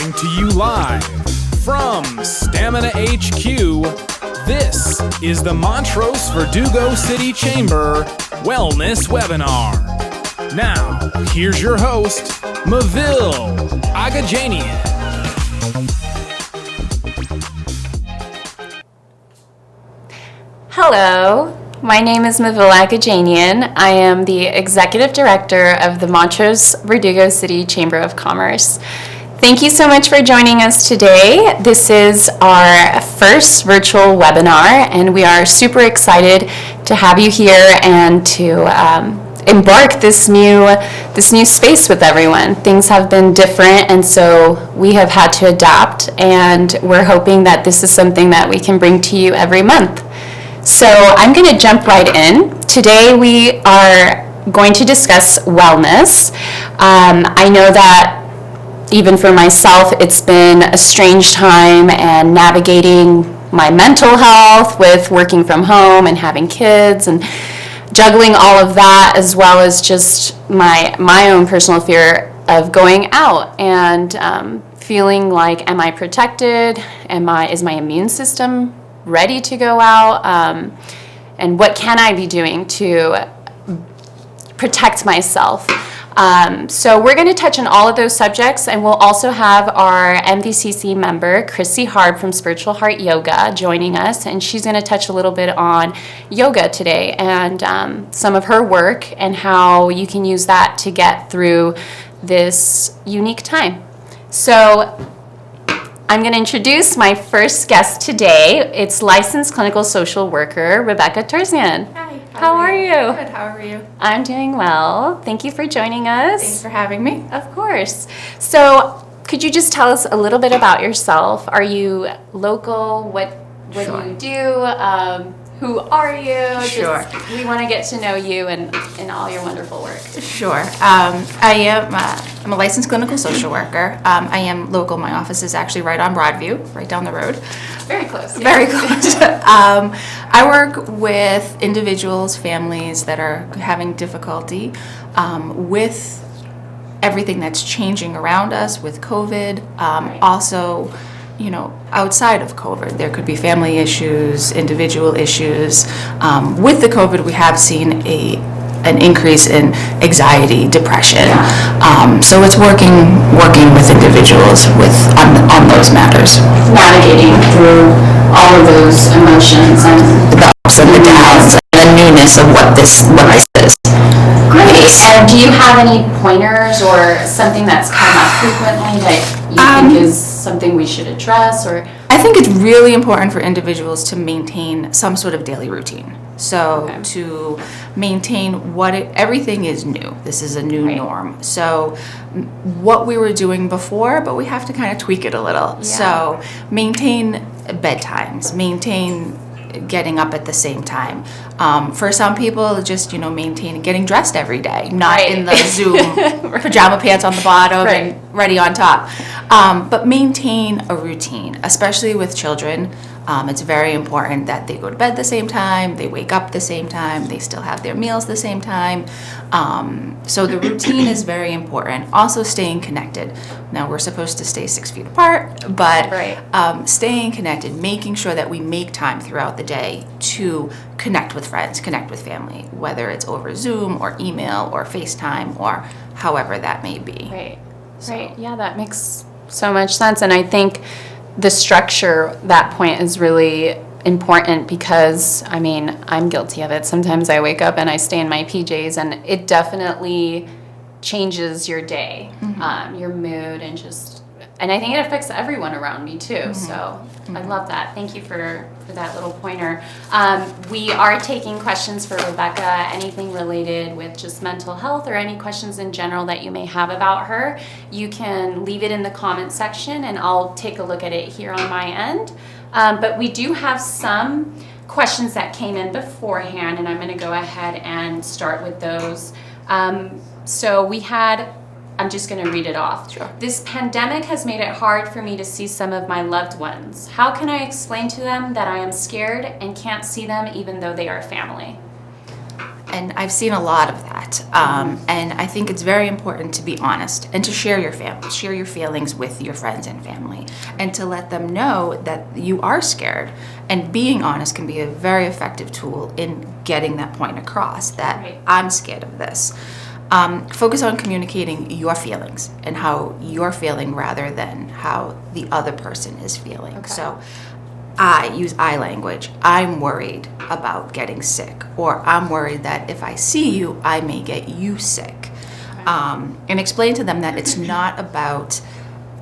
Coming to you live from Stamina HQ, this is the Montrose Verdugo City Chamber Wellness Webinar. Now, here's your host, Mavil Agajanian. Hello, my name is Mavil Agajanian. I am the Executive Director of the Montrose Verdugo City Chamber of Commerce. Thank you so much for joining us today. This is our first virtual webinar, and we are super excited to have you here and to embark this new space with everyone. Things have been different, and so we have had to adapt, and we're hoping that this is something that we can bring to you every month. So I'm going to jump right in. Today we are going to discuss wellness. I know that even for myself, it's been a strange time and navigating my mental health with working from home and having kids and juggling all of that, as well as just my own personal fear of going out and feeling like, am I protected? Is my immune system ready to go out? And what can I be doing to protect myself? So we're going to touch on all of those subjects, and we'll also have our MVCC member, Chrissy Harb from Spiritual Heart Yoga, joining us, and she's going to touch a little bit on yoga today and some of her work and how you can use that to get through this unique time. So I'm going to introduce my first guest today. It's licensed clinical social worker, Rebecca Torzian. Hi. How are you? Good. How are you? I'm doing well. Thank you for joining us. Thanks for having me. Of course. So, could you just tell us a little bit about yourself? Are you local? What Sure. do you do? Who are you? Sure. We want to get to know you and all your wonderful work. Sure. I'm a licensed clinical social worker. I am local. My office is actually right on Broadview, right down the road. Very close. Yeah. Very close. I work with individuals, families that are having difficulty with everything that's changing around us with COVID. Also, outside of COVID, there could be family issues, individual issues. With the COVID, we have seen an increase in anxiety, depression. So it's working with individuals on those matters. Navigating through all of those emotions and The ups and the downs, and the newness of what this is. Great. And do you have any pointers or something that's come up frequently that you think is something we should address? Or I think it's really important for individuals to maintain some sort of daily routine. So to maintain everything is new. This is a new norm. So what we were doing before, but we have to kind of tweak it a little. Yeah. So maintain bedtimes, maintain getting up at the same time. For some people, just maintain getting dressed every day, not in the Zoom pajama pants on the bottom and ready on top. But maintain a routine, especially with children. It's very important that they go to bed the same time, they wake up the same time, they still have their meals the same time. So the routine is very important. Also staying connected. Now we're supposed to stay 6 feet apart, but staying connected, making sure that we make time throughout the day to connect with friends, connect with family, whether it's over Zoom or email or FaceTime or however that may be. Right. Yeah, that makes so much sense. And I think the structure, that point is really important because, I'm guilty of it. Sometimes I wake up and I stay in my PJs, and it definitely changes your day, your mood, and I think it affects everyone around me too. So I love that. Thank you for that little pointer. We are taking questions for Rebecca, anything related with just mental health or any questions in general that you may have about her. You can leave it in the comment section and I'll take a look at it here on my end. But we do have some questions that came in beforehand, and I'm going to go ahead and start with those. So we had, I'm just going to read it off. Sure. This pandemic has made it hard for me to see some of my loved ones. How can I explain to them that I am scared and can't see them even though they are family? And I've seen a lot of that. And I think it's very important to be honest and to share your feelings with your friends and family, and to let them know that you are scared. And being honest can be a very effective tool in getting that point across, that Right. I'm scared of this. Focus on communicating your feelings and how you're feeling rather than how the other person is feeling. Okay. So I use I language. I'm worried about getting sick, or I'm worried that if I see you, I may get you sick. And explain to them that it's not about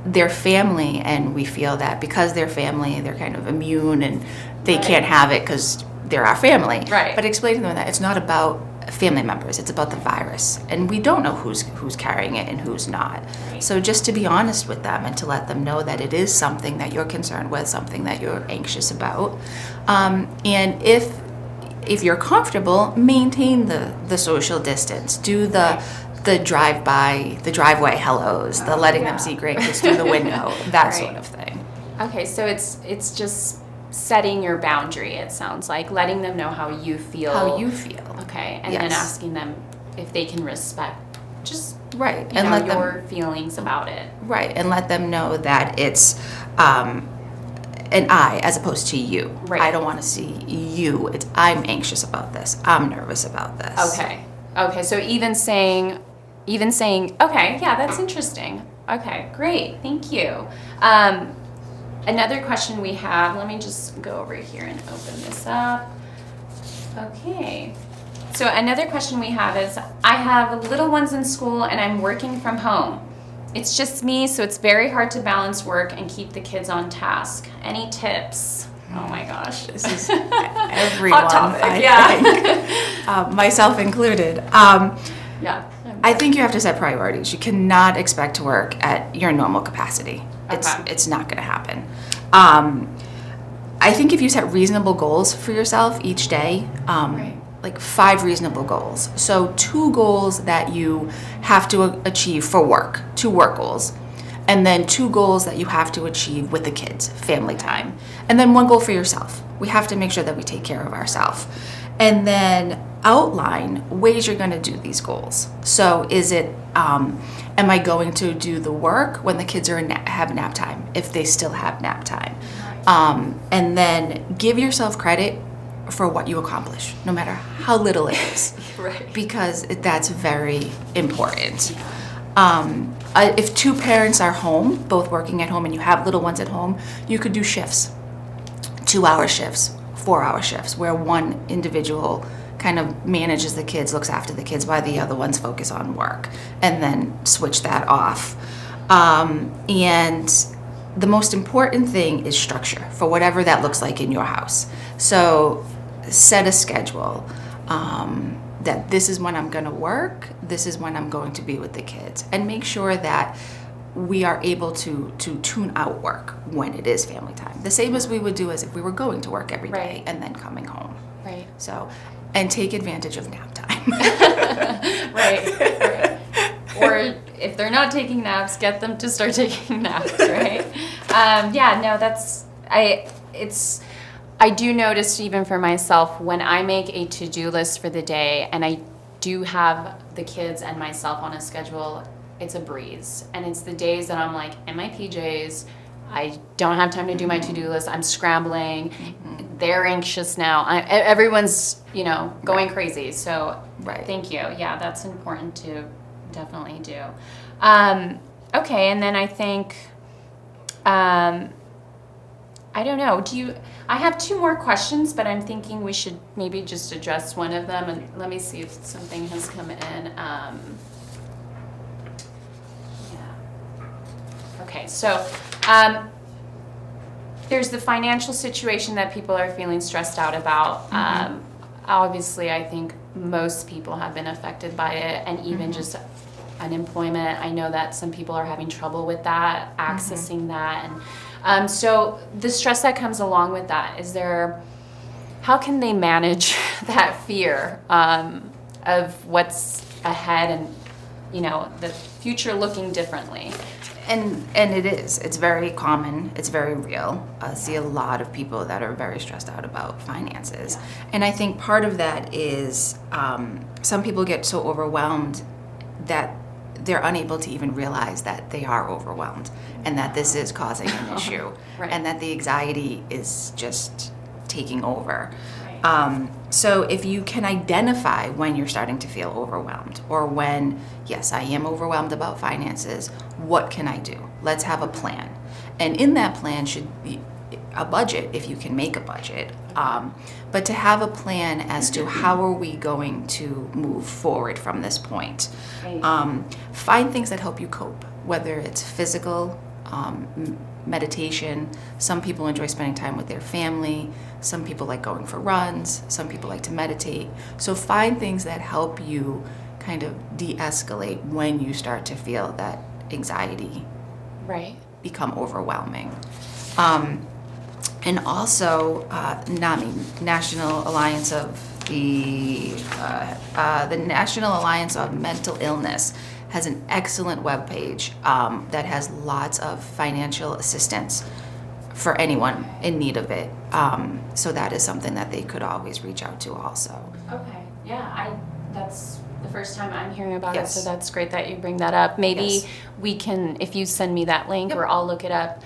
their family, and we feel that because they're family, they're kind of immune and they Right. can't have it because they're our family. Right. But explain to them that it's not about family members, it's about the virus, and we don't know who's carrying it and who's not. Right. So just to be honest with them and to let them know that it is something that you're concerned with, something that you're anxious about. And if you're comfortable, maintain the social distance. Do the driveway hellos, the letting them see grandkids through the window, that Right. sort of thing. Okay, so it's just setting your boundary, it sounds like, letting them know how you feel. How you feel. Okay, and then Yes. asking them if they can respect just Right. you And know, let them your feelings about it. Right, and let them know that it's an I as opposed to you. Right. I don't want to see you. It's I'm anxious about this. I'm nervous about this. Okay. Okay, so even saying, okay, yeah, that's interesting. Okay, great, thank you. Another question we have, let me just go over here and open this up. Okay. So another question we have is, I have little ones in school and I'm working from home. It's just me, so it's very hard to balance work and keep the kids on task. Any tips? Oh my gosh. This is everyone, Hot topic, I yeah. think, myself included. Yeah. I think you have to set priorities. You cannot expect to work at your normal capacity. Okay. It's not going to happen. I think if you set reasonable goals for yourself each day, Right. like 5 reasonable goals. So 2 goals that you have to achieve for work, 2 work goals. And then 2 goals that you have to achieve with the kids, family time. And then 1 goal for yourself. We have to make sure that we take care of ourselves. And then outline ways you're going to do these goals. So is it, am I going to do the work when the kids are have nap time, if they still have nap time? And then give yourself credit for what you accomplish, no matter how little it is. Right. Because that's very important. If 2 parents are home, both working at home, and you have little ones at home, you could do shifts, 2-hour shifts, 4-hour shifts, where one individual kind of manages the kids, looks after the kids, while the other ones focus on work, and then switch that off. And the most important thing is structure for whatever that looks like in your house. So set a schedule. That this is when I'm going to work, this is when I'm going to be with the kids, and make sure that we are able to tune out work when it is family time. The same as we would do as if we were going to work every day Right. and then coming home. Right. So, and take advantage of nap time. Right. Or if they're not taking naps, get them to start taking naps, right? Yeah, no, I do notice even for myself, when I make a to-do list for the day and I do have the kids and myself on a schedule, it's a breeze. And it's the days that I'm like in my PJs, I don't have time to do my to-do list, I'm scrambling, they're anxious now, everyone's, going crazy. So Right. thank you. Yeah, that's important to definitely do. Okay, and then I think, I don't know. I have 2 more questions, but I'm thinking we should maybe just address one of them, and let me see if something has come in. Yeah. Okay, so there's the financial situation that people are feeling stressed out about. Obviously, I think most people have been affected by it, and even just unemployment. I know that some people are having trouble with that, accessing that, and so the stress that comes along with that, how can they manage that fear of what's ahead, and the future looking differently. And it is. It's very common. It's very real. I see a lot of people that are very stressed out about finances. And I think part of that is some people get so overwhelmed that they're unable to even realize that they are overwhelmed and that this is causing an issue Right. and that the anxiety is just taking over. Right. So if you can identify when you're starting to feel overwhelmed or when, yes, I am overwhelmed about finances, what can I do? Let's have a plan. And in that plan should be a budget if you can make a budget. But to have a plan as to how are we going to move forward from this point. Right. Find things that help you cope, whether it's physical, meditation. Some people enjoy spending time with their family. Some people like going for runs. Some people like to meditate. So find things that help you kind of de-escalate when you start to feel that anxiety Right. become overwhelming. And also, NAMI, National Alliance of the National Alliance of Mental Illness, has an excellent webpage that has lots of financial assistance for anyone in need of it. So that is something that they could always reach out to also. Okay. Yeah, that's the first time I'm hearing about Yes. it, so that's great that you bring that up. Maybe Yes. we can, if you send me that link, Yep. or I'll look it up.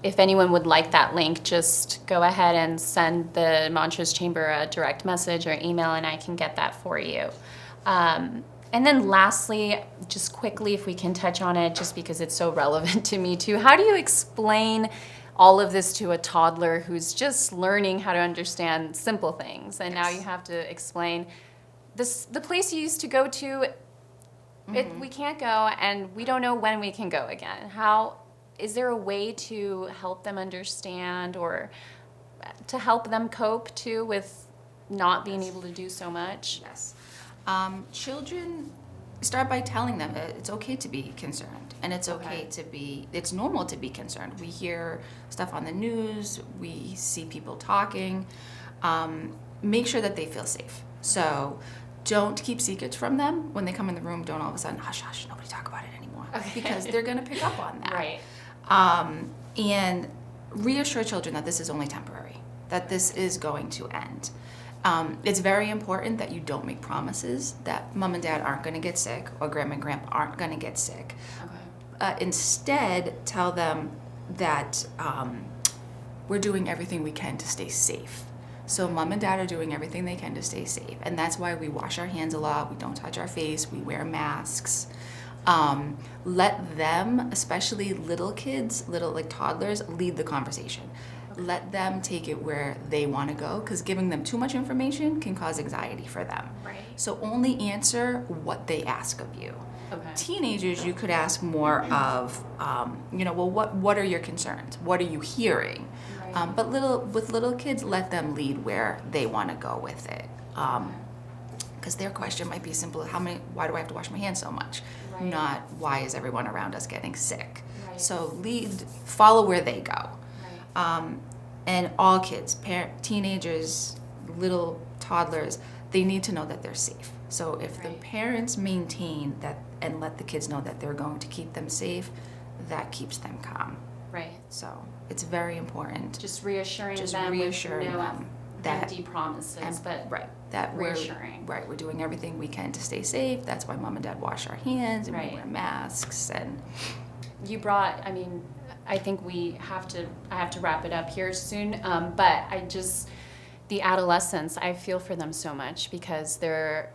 If anyone would like that link, just go ahead and send the Montrose Chamber a direct message or email, and I can get that for you. And then lastly, just quickly, if we can touch on it, just because it's so relevant to me too, how do you explain all of this to a toddler who's just learning how to understand simple things, and now you have to explain the place you used to go to, we can't go, and we don't know when we can go again. How is there a way to help them understand, or to help them cope too with not being able to do so much? Yes. Children start by telling them that it's okay to be concerned, and it's okay to be, it's normal to be concerned. We hear stuff on the news, we see people talking. Make sure that they feel safe. So don't keep secrets from them. When they come in the room, don't all of a sudden, hush, hush, nobody talk about it anymore. Okay. Because they're gonna pick up on that. Right. And reassure children that this is only temporary, that this is going to end. It's very important that you don't make promises that mom and dad aren't going to get sick or grandma and grandpa aren't going to get sick. Okay. Instead, tell them that we're doing everything we can to stay safe. So mom and dad are doing everything they can to stay safe. And that's why we wash our hands a lot, we don't touch our face, we wear masks. Let them, especially little kids, little like toddlers, lead the conversation. Let them take it where they want to go, because giving them too much information can cause anxiety for them. Right. So only answer what they ask of you. Okay. Teenagers, you could ask more of, well, what are your concerns? What are you hearing? Right. But with little kids, let them lead where they want to go with it. Because their question might be simple: why do I have to wash my hands so much? Right. Not why is everyone around us getting sick? Right. So follow where they go. Right. And all kids, teenagers, little toddlers, they need to know that they're safe. So if the Right. parents maintain that and let the kids know that they're going to keep them safe, that keeps them calm. Right. So it's very important. Just reassuring Just them. reassuring with no them that- empty promises, but right, that reassuring. we're doing everything we can to stay safe. That's why mom and dad wash our hands and Right. we wear masks. And you brought, I think I have to wrap it up here soon, but the adolescents, I feel for them so much, because they're,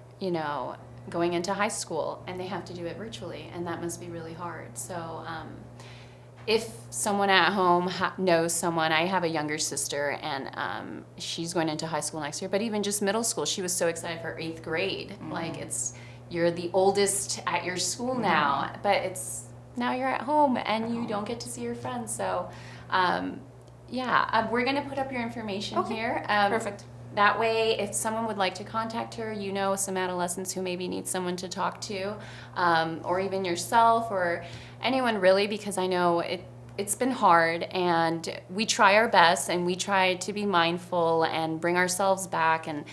going into high school and they have to do it virtually, and that must be really hard. So if someone at home knows someone, I have a younger sister, and she's going into high school next year, but even just middle school, she was so excited for 8th grade. Mm-hmm. Like, you're the oldest at your school now, but now you're at home and you don't get to see your friends. So, we're going to put up your information here. perfect. That way, if someone would like to contact her, some adolescents who maybe need someone to talk to, or even yourself or anyone really, because I know it's been hard, and we try our best, and we try to be mindful and bring ourselves back, and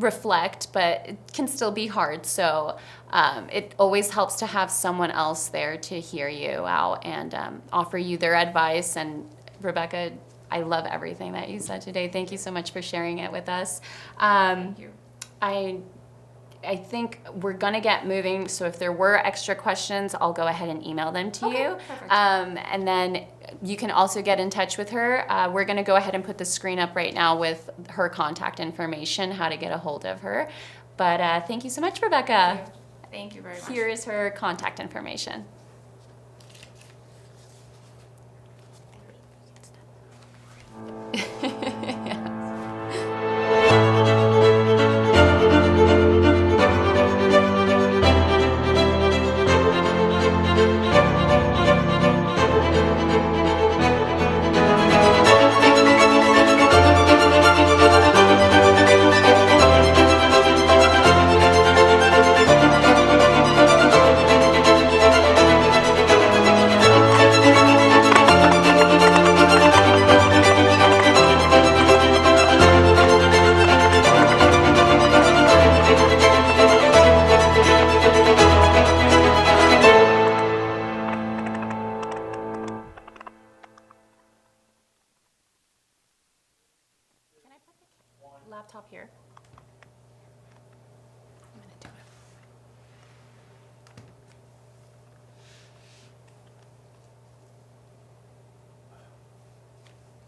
reflect, but it can still be hard. So it always helps to have someone else there to hear you out and offer you their advice. And Rebecca, I love everything that you said today. Thank you so much for sharing it with us. Thank you. I think we're going to get moving. So if there were extra questions, I'll go ahead and email them to you. Perfect. And then you can also get in touch with her. We're going to go ahead and put the screen up right now with her contact information, how to get a hold of her. But thank you so much, Rebecca. Thank you very much. Here is her contact information. Laptop here. I'm gonna do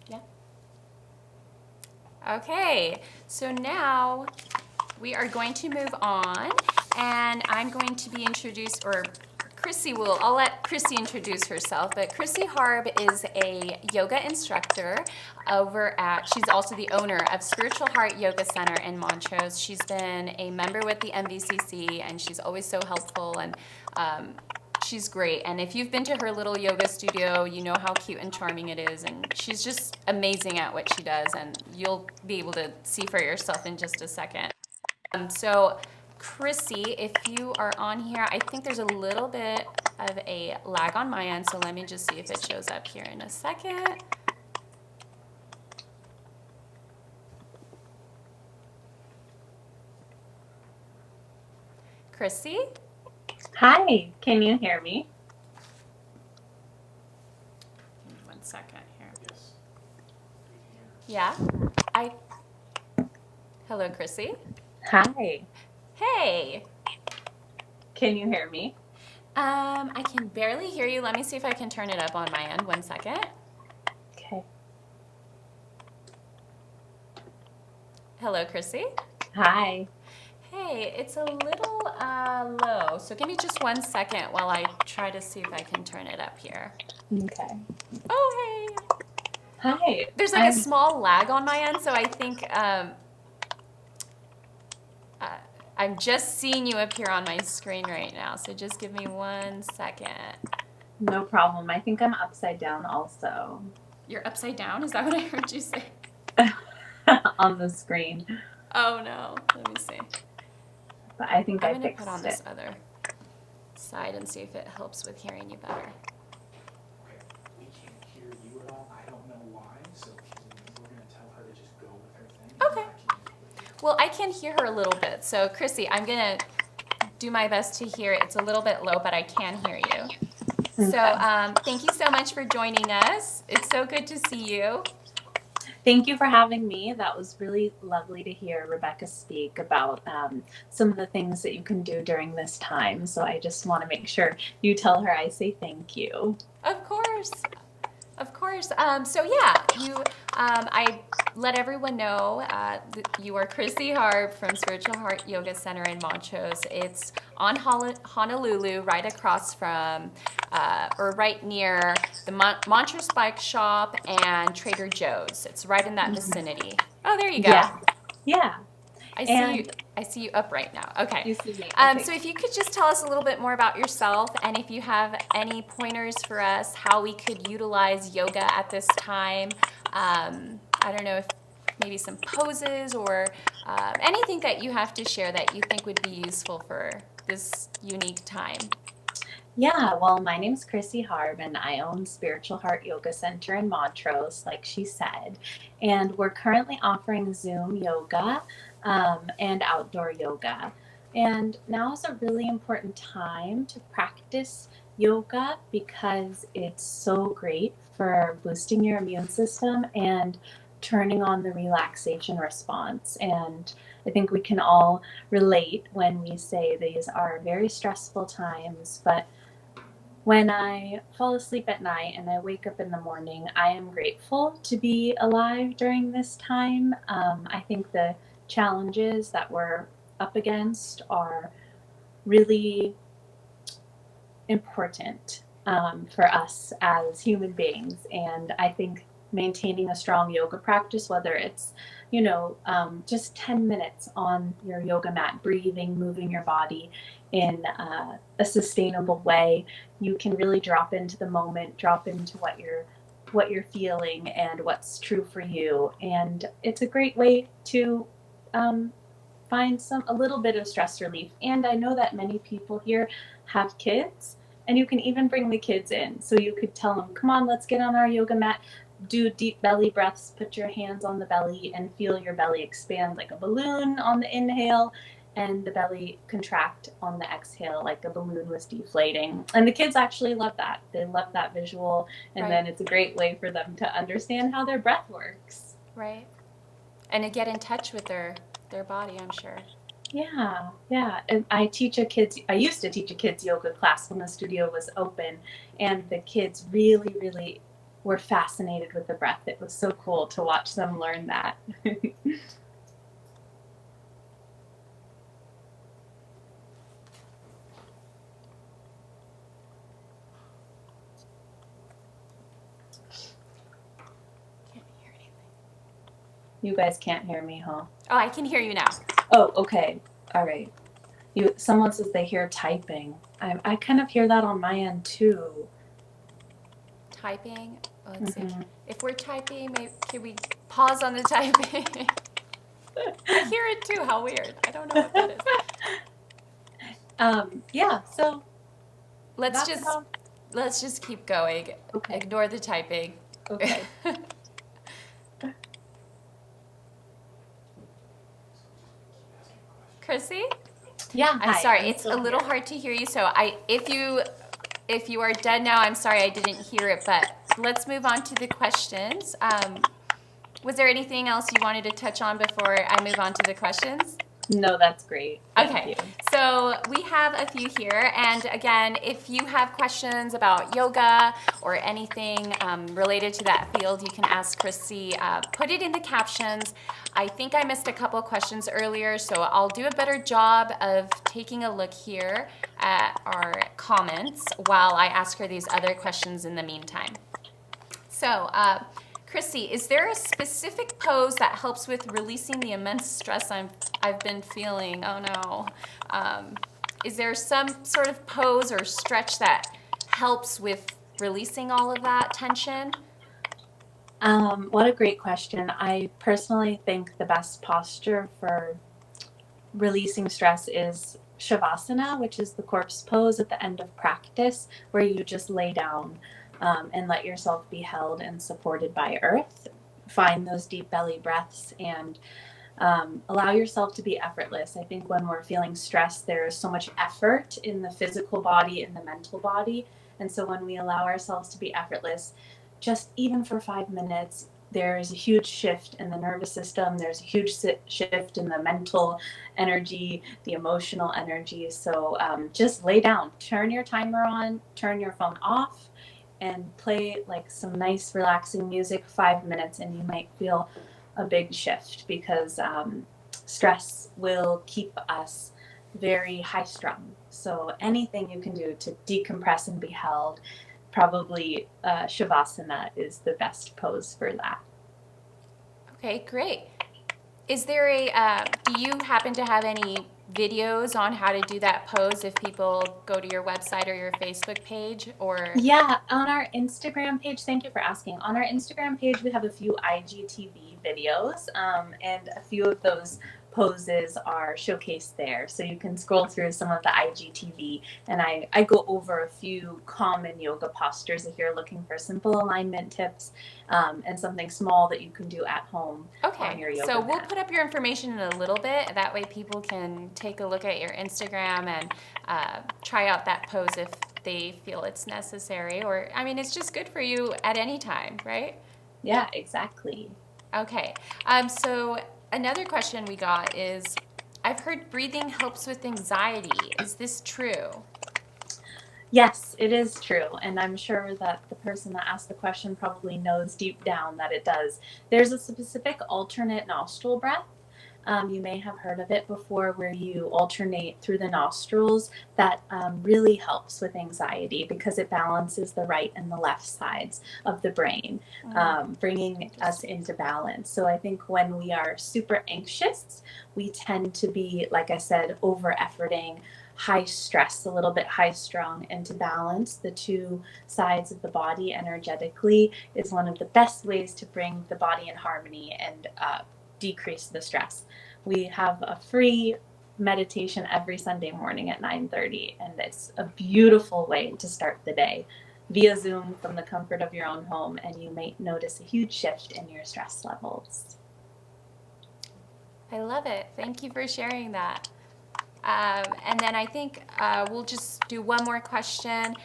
it. Yeah. Okay, so now we are going to move on, and I'm going to be introduced, or I'll let Chrissy introduce herself, but Chrissy Harb is a yoga instructor she's also the owner of Spiritual Heart Yoga Center in Montrose. She's been a member with the MVCC, and she's always so helpful, and she's great. And if you've been to her little yoga studio, you know how cute and charming it is, and she's just amazing at what she does, and you'll be able to see for yourself in just a second. So Chrissy, if you are on here, I think there's a little bit of a lag on my end, so let me just see if it shows up here in a second. Chrissy? Hi, can you hear me? Give me 1 second here. Yes. Yeah? Hello, Chrissy? Hi, Hey! can you hear me? I can barely hear you. Let me see if I can turn it up on my end. 1 second. Okay. Hello, Chrissy? Hi. Hey, it's a little low, so give me just 1 second while I try to see if I can turn it up here. Okay. Oh, hey! Hi. There's like a small lag on my end, so I think I'm just seeing you appear on my screen right now, so just give me 1 second. No problem. I think I'm upside down also. You're upside down? Is that what I heard you say? On the screen. Oh, no. Let me see. But I think I'm I going to fixed put on it. this other side and see if it helps with hearing you better. We can't hear you at all. I don't know why, so we're going to tell her to just go with her thing. Okay. Well, I can hear her a little bit. So, Chrissy, I'm going to do my best to hear it. It's a little bit low, but I can hear you. Okay. So, thank you so much for joining us. It's so good to see you. Thank you for having me. That was really lovely to hear Rebecca speak about some of the things that you can do during this time. So I just want to make sure you tell her I say thank you. Of course. Of course. So yeah, I let everyone know that you are Chrissy Harb from Spiritual Heart Yoga Center in Montrose. It's on Honolulu, right across from, or right near the Montrose Bike Shop and Trader Joe's. It's right in that vicinity. Oh, there you go. Yeah. I see you up right now. Okay. You see me. So if you could just tell us a little bit more about yourself, and if you have any pointers for us how we could utilize yoga at this time. I don't know if maybe some poses or anything that you have to share that you think would be useful for this unique time. Yeah, well, my name's Chrissy Harb, and I own Spiritual Heart Yoga Center in Montrose, like she said. And we're currently offering Zoom yoga and outdoor yoga. And now is a really important time to practice yoga because it's so great for boosting your immune system and turning on the relaxation response. And I think we can all relate when we say these are very stressful times, but when I fall asleep at night and I wake up in the morning, I am grateful to be alive during this time. I think the challenges that we're up against are really important for us as human beings. And I think maintaining a strong yoga practice, whether it's, just 10 minutes on your yoga mat, breathing, moving your body in a sustainable way, you can really drop into the moment, drop into what you're feeling and what's true for you. And it's a great way to find a little bit of stress relief. And I know that many people here have kids, and you can even bring the kids in. So you could tell them, come on, let's get on our yoga mat, do deep belly breaths, put your hands on the belly and feel your belly expand like a balloon on the inhale and the belly contract on the exhale like a balloon was deflating. And the kids actually love that. They love that visual. And then it's a great way for them to understand how their breath works. Right. And to get in touch with their body, I'm sure. Yeah. And I used to teach a kids yoga class when the studio was open, and the kids really, really were fascinated with the breath. It was so cool to watch them learn that. Can't hear anything. You guys can't hear me, huh? Oh, I can hear you now. Oh, okay. All right. Someone says they hear typing. I kind of hear that on my end too. Typing. Oh, let's see. If we're typing, maybe can we pause on the typing? I hear it too. How weird. I don't know what that is. Yeah. So let's just keep going. Okay. Ignore the typing. Okay. Chrissy? Yeah. I'm hi, sorry. I'm It's still a little here. hard to hear you. So if you are dead now, I'm sorry I didn't hear it. But let's move on to the questions. Was there anything else you wanted to touch on before I move on to the questions? No, that's great. Thank you. So we have a few here, and again, if you have questions about yoga or anything related to that field, you can ask Chrissy. Put it in the captions. I think I missed a couple of questions earlier, so I'll do a better job of taking a look here at our comments while I ask her these other questions in the meantime. So, Chrissy, is there a specific pose that helps with releasing the immense stress I've been feeling? Oh no. Is there some sort of pose or stretch that helps with releasing all of that tension? What a great question. I personally think the best posture for releasing stress is Shavasana, which is the corpse pose at the end of practice, where you just lay down and let yourself be held and supported by earth. Find those deep belly breaths and allow yourself to be effortless. I think when we're feeling stressed, there is so much effort in the physical body and the mental body. And so when we allow ourselves to be effortless, just even for 5 minutes, there's a huge shift in the nervous system. There's a huge shift in the mental energy, the emotional energy. So just lay down, turn your timer on, turn your phone off, and play like some nice relaxing music, 5 minutes, and you might feel a big shift because stress will keep us very high strung. So anything you can do to decompress and be held, probably Shavasana is the best pose for that. Okay, great. Is there do you happen to have any videos on how to do that pose if people go to your website or your Facebook page? Or Yeah, on our Instagram page, thank you for asking. On our Instagram page, we have a few IGTV videos, and a few of those poses are showcased there. So you can scroll through some of the IGTV, and I go over a few common yoga postures if you're looking for simple alignment tips, and something small that you can do at home on your Okay, yoga so we'll mat. put up your information in a little bit. That way people can take a look at your Instagram and try out that pose if they feel it's necessary. Or, I mean, it's just good for you at any time, right? Yeah, exactly. Okay, so another question we got is, I've heard breathing helps with anxiety. Is this true? Yes, it is true. And I'm sure that the person that asked the question probably knows deep down that it does. There's a specific alternate nostril breath. You may have heard of it before, where you alternate through the nostrils. That really helps with anxiety because it balances the right and the left sides of the brain, bringing us into balance. So I think when we are super anxious, we tend to be, like I said, over efforting, high stress, a little bit high strung, and to balance the two sides of the body energetically is one of the best ways to bring the body in harmony and decrease the stress. We have a free meditation every Sunday morning at 9:30, and it's a beautiful way to start the day via Zoom from the comfort of your own home, and you may notice a huge shift in your stress levels. I love it. Thank you for sharing that. And then I think we'll just do one more question.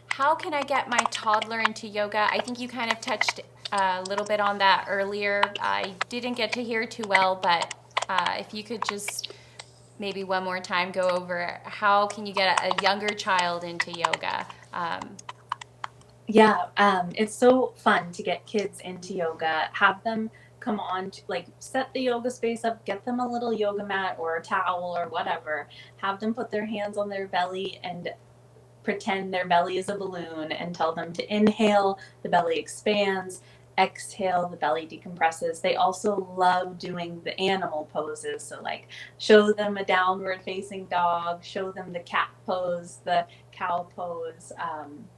How can I get my toddler into yoga? I think you kind of touched a little bit on that earlier. I didn't get to hear too well, but if you could just maybe one more time go over how can you get a younger child into yoga? It's so fun to get kids into yoga. Have them come on, like set the yoga space up, get them a little yoga mat or a towel or whatever. Have them put their hands on their belly and pretend their belly is a balloon and tell them to inhale, the belly expands, exhale, the belly decompresses. They also love doing the animal poses. So, like, show them a downward facing dog, show them the cat pose, the cow pose,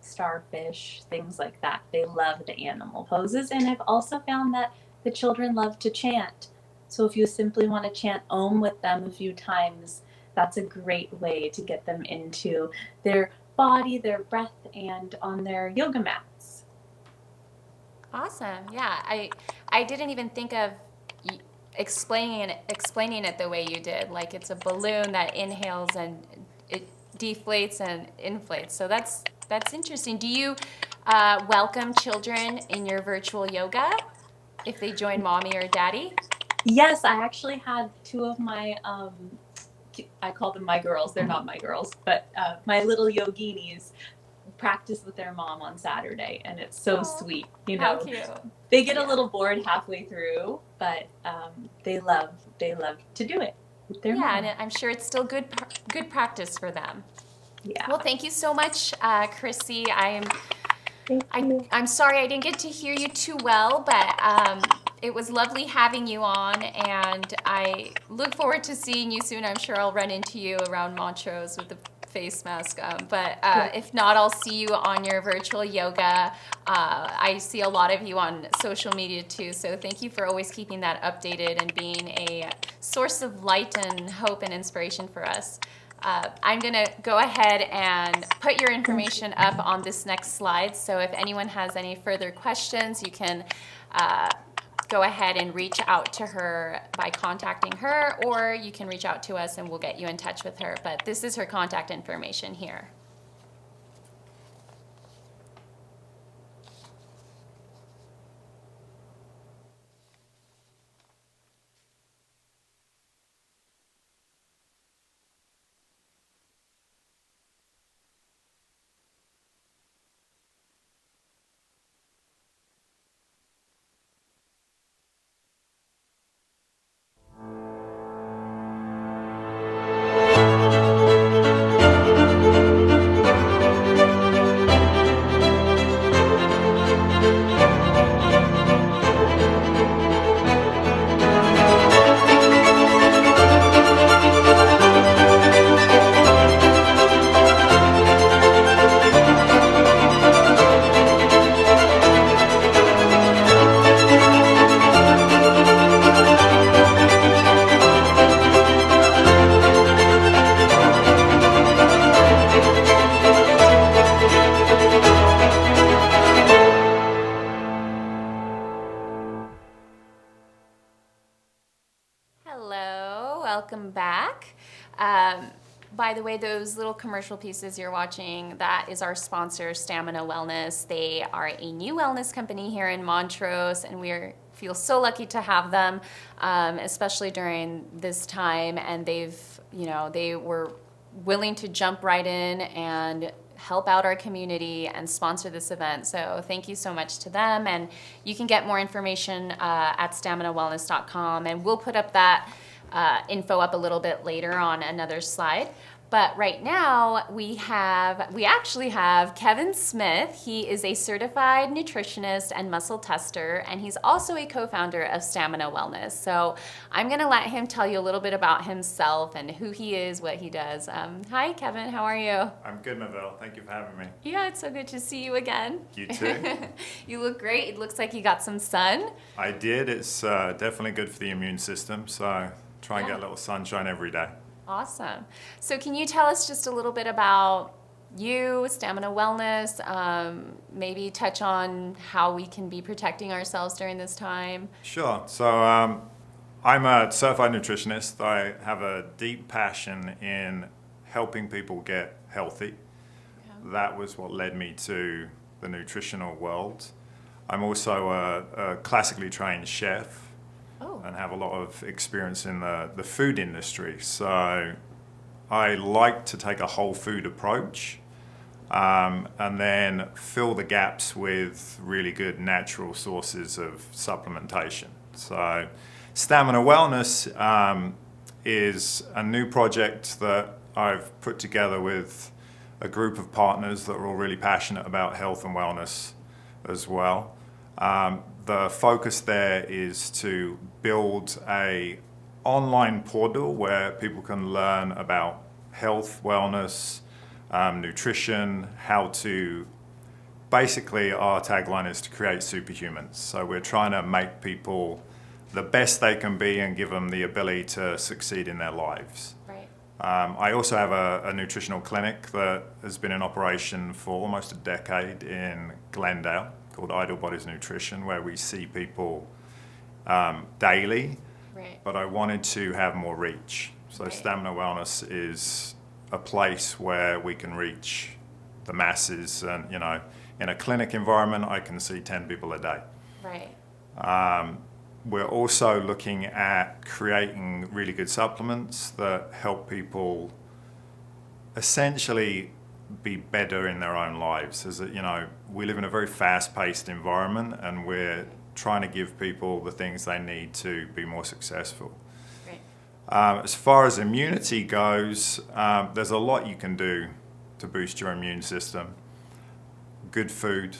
starfish, things like that. They love the animal poses. And I've also found that the children love to chant. So, if you simply want to chant Om with them a few times, that's a great way to get them into their body, their breath, and on their yoga mats. Awesome. Yeah, I didn't even think of explaining it the way you did. Like it's a balloon that inhales and it deflates and inflates. So that's interesting. Do you welcome children in your virtual yoga if they join mommy or daddy? Yes, I actually had two of my I call them my girls. They're not my girls, but my little yoginis practice with their mom on Saturday, and it's so sweet. You How know, cute. they get a little bored halfway through, but they love to do it with their Yeah, mom. and I'm sure it's still good practice for them. Yeah. Well, thank you so much, Chrissy. Thank you. I'm sorry I didn't get to hear you too well, but it was lovely having you on, and I look forward to seeing you soon. I'm sure I'll run into you around Montrose with the face mask. If not, I'll see you on your virtual yoga. I see a lot of you on social media too, so thank you for always keeping that updated and being a source of light and hope and inspiration for us. I'm going to go ahead and put your information up on this next slide. So if anyone has any further questions, you can go ahead and reach out to her by contacting her, or you can reach out to us and we'll get you in touch with her. But this is her contact information here. By the way, those little commercial pieces you're watching, that is our sponsor, Stamina Wellness. They are a new wellness company here in Montrose, and we feel so lucky to have them, especially during this time. And they were willing to jump right in and help out our community and sponsor this event. So thank you so much to them. And you can get more information at staminawellness.com, and we'll put up that info up a little bit later on another slide. But right now we actually have Kevin Smith. He is a certified nutritionist and muscle tester, and he's also a co-founder of Stamina Wellness. So I'm going to let him tell you a little bit about himself and who he is, what he does. Hi, Kevin. How are you? I'm good, Mavelle. Thank you for having me. Yeah, it's so good to see you again. You too. You look great. It looks like you got some sun. I did. It's definitely good for the immune system, so try and Yeah. get a little sunshine every day. Awesome. So can you tell us just a little bit about you, Stamina Wellness, maybe touch on how we can be protecting ourselves during this time? Sure. So I'm a certified nutritionist. I have a deep passion in helping people get healthy. That was what led me to the nutritional world. I'm also a classically trained chef. Oh. And have a lot of experience in the food industry. So I like to take a whole food approach and then fill the gaps with really good natural sources of supplementation. So Stamina Wellness is a new project that I've put together with a group of partners that are all really passionate about health and wellness as well. The focus there is to build a online portal where people can learn about health, wellness, nutrition, how to, basically our tagline is to create superhumans. So we're trying to make people the best they can be and give them the ability to succeed in their lives. Right. I also have a nutritional clinic that has been in operation for almost a decade in Glendale, called Idle Bodies Nutrition, where we see people daily, Right. but I wanted to have more reach. So Right. Stamina Wellness is a place where we can reach the masses, and in a clinic environment, I can see 10 people a day. Right. We're also looking at creating really good supplements that help people essentially be better in their own lives. We live in a very fast-paced environment, and we're trying to give people the things they need to be more successful. Right. As far as immunity goes, there's a lot you can do to boost your immune system. Good food,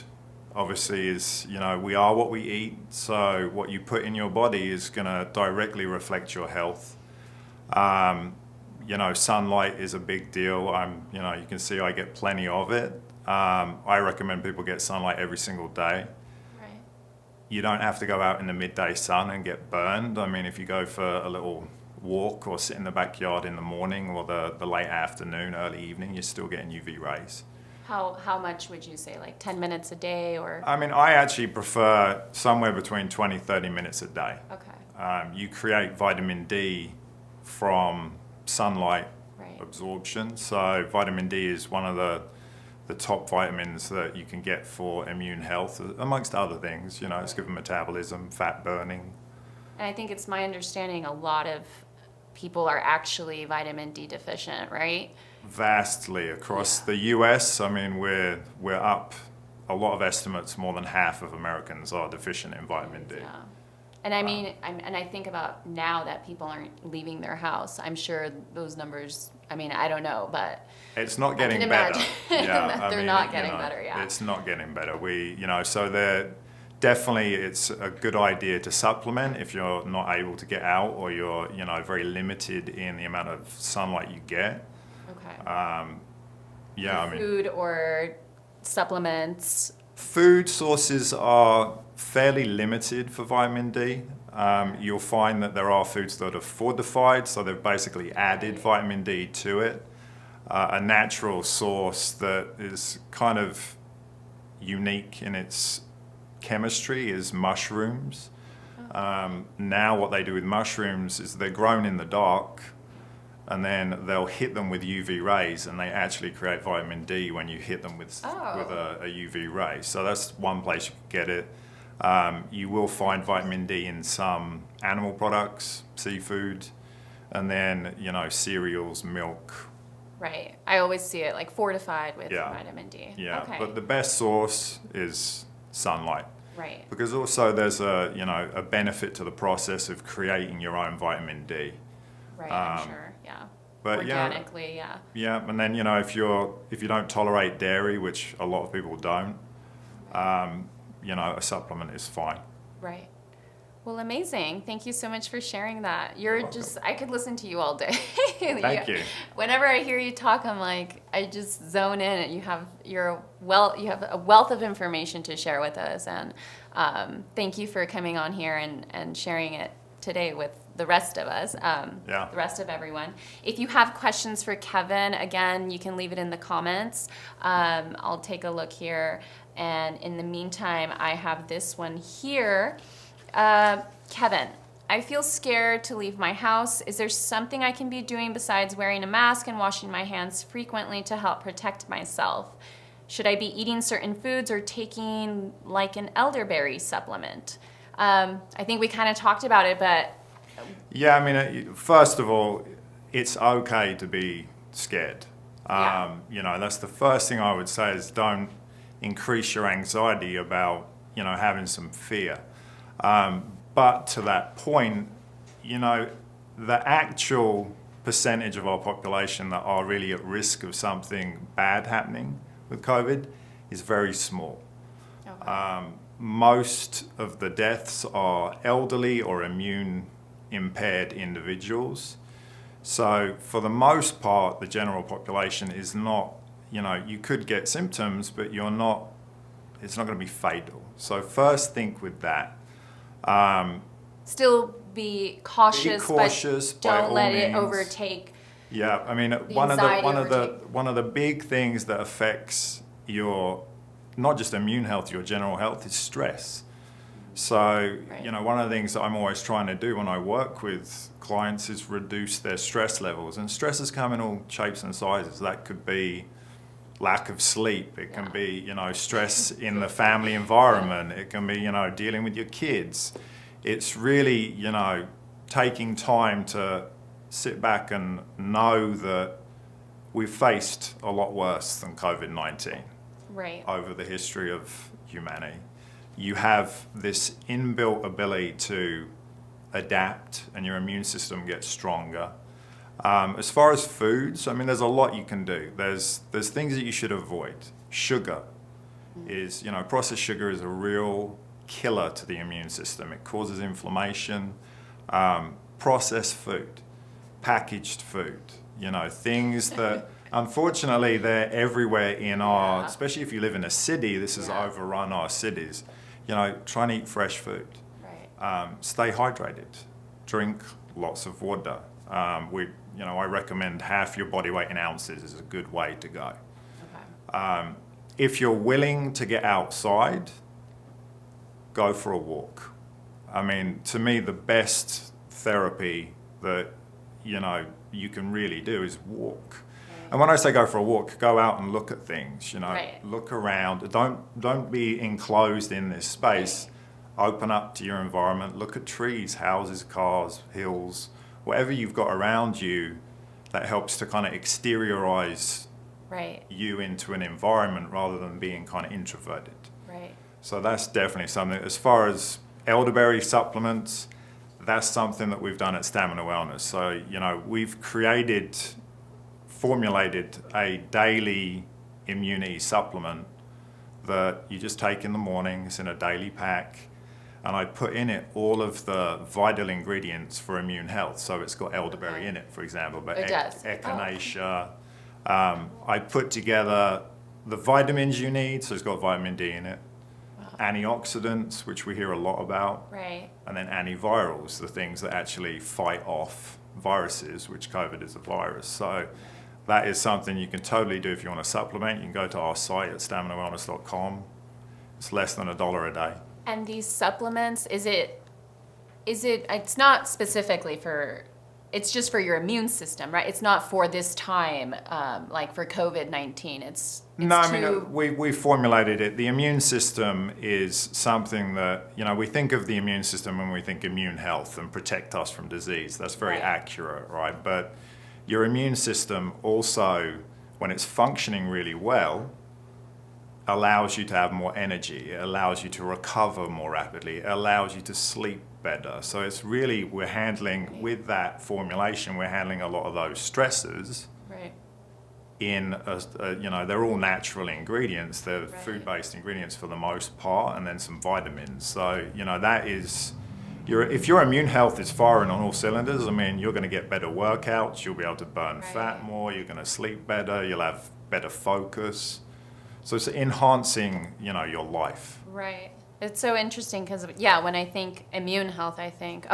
obviously, is, we are what we eat, so what you put in your body is going to directly reflect your health. Sunlight is a big deal. You can see I get plenty of it. I recommend people get sunlight every single day. Right. You don't have to go out in the midday sun and get burned. If you go for a little walk or sit in the backyard in the morning or the late afternoon, early evening, you're still getting UV rays. How much would you say, like 10 minutes a day or? I actually prefer somewhere between 20, 30 minutes a day. Okay. You create vitamin D from sunlight Right. absorption. So vitamin D is one of the top vitamins that you can get for immune health, amongst other things. It's good for metabolism, fat burning. And I think it's my understanding a lot of people are actually vitamin D deficient, right? Vastly across the US. We're up, a lot of estimates, more than half of Americans are deficient in vitamin D. Yeah. And I think about now that people aren't leaving their house. I'm sure those numbers, I don't know, but It's not getting can better. imagine that they're not getting better, yeah. It's not getting better. So they're definitely, it's a good idea to supplement if you're not able to get out, or you're, very limited in the amount of sunlight you get. okay. Food or supplements. Food sources are fairly limited for vitamin D. You'll find that there are foods that are fortified, so they've basically added vitamin D to it. A natural source that is kind of unique in its chemistry is mushrooms. Now what they do with mushrooms is they're grown in the dark, and then they'll hit them with UV rays, and they actually create vitamin D when you hit them with a UV ray. So that's one place you can get it. You will find vitamin D in some animal products, seafood, and then, you know, cereals, milk. Right. I always see it like fortified with Yeah. vitamin D. Yeah, Okay. but the best source is sunlight. Right. Because also there's a, you know, a benefit to the process of creating your own vitamin D. Right. I'm sure. Yeah. But Organically. Yeah. yeah, and then, you know, if you don't tolerate dairy, which a lot of people don't, you know, a supplement is fine. Right. Well, amazing. Thank you so much for sharing that. You're just, I could listen to you all day. Thank you. Whenever I hear you talk, I'm like, I just zone in and you have a wealth of information to share with us. And thank you for coming on here and sharing it today with the rest of us, the rest of everyone. If you have questions for Kevin, again, you can leave it in the comments. I'll take a look here. And in the meantime, I have this one here. Kevin, I feel scared to leave my house. Is there something I can be doing besides wearing a mask and washing my hands frequently to help protect myself? Should I be eating certain foods or taking like an elderberry supplement? I think we kind of talked about it, but... Yeah, I mean, first of all, it's okay to be scared. You know, that's the first thing I would say is don't increase your anxiety about, you know, having some fear. But to that point, you know, the actual percentage of our population that are really at risk of something bad happening with COVID is very small. Okay. Most of the deaths are elderly or immune impaired individuals. So for the most part, the general population is not, you know, you could get symptoms, but it's not going to be fatal. So first think with that. Still be cautious, but by don't all let it means. overtake. Yeah, I mean, anxiety one of the big things that affects your not just immune health, your general health is stress. So, Right. you know, one of the things that I'm always trying to do when I work with clients is reduce their stress levels. And stresses come in all shapes and sizes. That could be lack of sleep. It can be, you know, stress in the family environment. It can be, you know, dealing with your kids. It's really, you know, taking time to sit back and know that we've faced a lot worse than COVID-19 Right. over the history of humanity. You have this inbuilt ability to adapt and your immune system gets stronger. As far as foods, I mean, there's a lot you can do. There's things that you should avoid. Sugar is, you know, processed sugar is a real killer to the immune system. It causes inflammation. Processed food, packaged food, you know, things that unfortunately they're everywhere in our, especially if you live in a city, this has overrun our cities. You know, try and eat fresh food. Right. Stay hydrated. Drink lots of water. I recommend half your body weight in ounces is a good way to go. Okay. If you're willing to get outside, go for a walk. I mean, to me, the best therapy that, you know, you can really do is walk. And when I say go for a walk, go out and look at things, you know, look around. Don't be enclosed in this space. Open up to your environment, look at trees, houses, cars, hills, whatever you've got around you that helps to kind of exteriorize you into an environment rather than being kind of introverted. Right. So that's definitely something. As far as elderberry supplements, that's something that we've done at Stamina Wellness. So, you know, we've formulated a daily immunity supplement that you just take in the morning. It's in a daily pack. And I put in it all of the vital ingredients for immune health. So it's got elderberry in it, for example, but It does. echinacea. I put together the vitamins you need. So it's got vitamin D in it. Antioxidants, which we hear a lot about. Right. And then antivirals, the things that actually fight off viruses, which COVID is a virus. So that is something you can totally do if you want to supplement. You can go to our site at staminawellness.com. It's less than $1 a day. And these supplements, it's not specifically for it's just for your immune system, right? It's not for this time, like for COVID-19. It's No, I too- mean, we formulated it. The immune system is something that, we think of the immune system when we think immune health and protect us from disease. That's very Right. accurate, right? But your immune system also, when it's functioning really well, allows you to have more energy. It allows you to recover more rapidly. It allows you to sleep better. So it's really, we're handling, with that formulation, we're handling a lot of those stresses right. in they're all natural ingredients. They're Right. food-based ingredients for the most part, and then some vitamins. So that is if your immune health is firing on all cylinders, I mean, you're going to get better workouts, you'll be able to burn Right. fat more, you're going to sleep better, you'll have better focus. So it's enhancing your life. Right. It's so interesting because, when I think immune health, I think,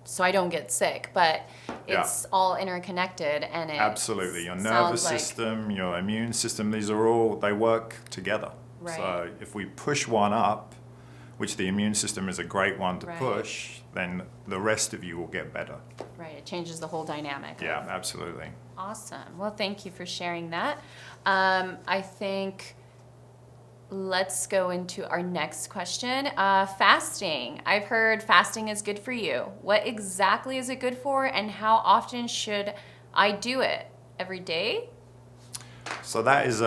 so I don't get sick, but it's all interconnected, and it Absolutely. Your sounds nervous like- system, your immune system, these are all, they work together. Right. So if we push one up, which the immune system is a great one to Right. push, then the rest of you will get better. Right. It changes the whole dynamic. Yeah, absolutely. Awesome. Well, thank you for sharing that. I think let's go into our next question. Fasting. I've heard fasting is good for you. What exactly is it good for, and how often should I do it? Every day? So that is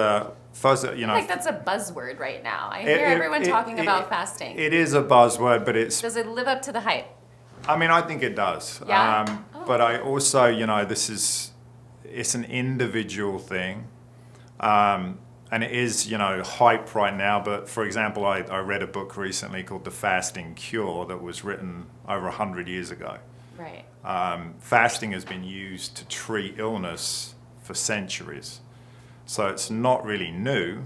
first, I feel like that's a buzzword right now. I hear everyone talking about fasting. It is a buzzword, but it's, Does it live up to the hype? I think it does. Yeah? But I also, it's an individual thing. And it is, hype right now. But for example, I read a book recently called The Fasting Cure that was written over 100 years ago. Right. Fasting has been used to treat illness for centuries. So it's not really new.